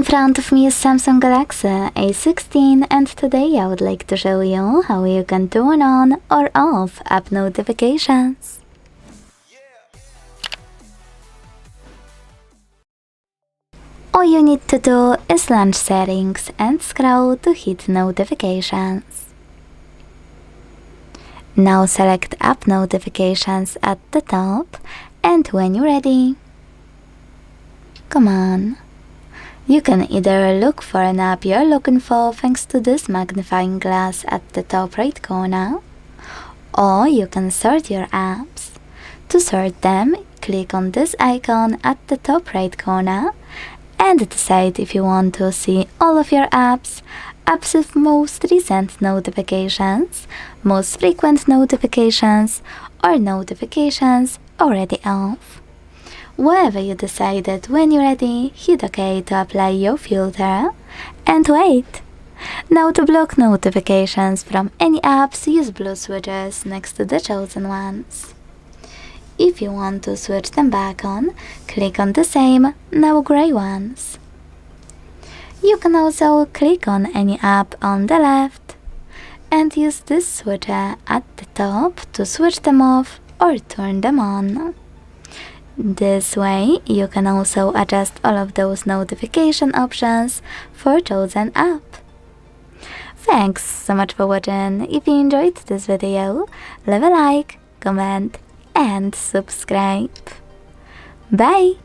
In front of me is Samsung Galaxy A16 and today I would like to show you how you can turn on or off app notifications. All you need to do is launch settings and scroll to hit notifications. Now select app notifications at the top and when you're ready, come on. You can either look for an app you're looking for thanks to this magnifying glass at the top right corner, or you can sort your apps. To sort them, click on this icon at the top right corner and decide if you want to see all of your apps, apps with most recent notifications, most frequent notifications, or notifications already off. Whatever you decided, when you're ready, hit OK to apply your filter and wait. Now to block notifications from any apps, use blue switches next to the chosen ones. If you want to switch them back on, click on the same, now grey ones. You can also click on any app on the left and use this switcher at the top to switch them off or turn them on. This way, you can also adjust all of those notification options for chosen app. Thanks so much for watching. If you enjoyed this video, leave a like, comment and subscribe. Bye!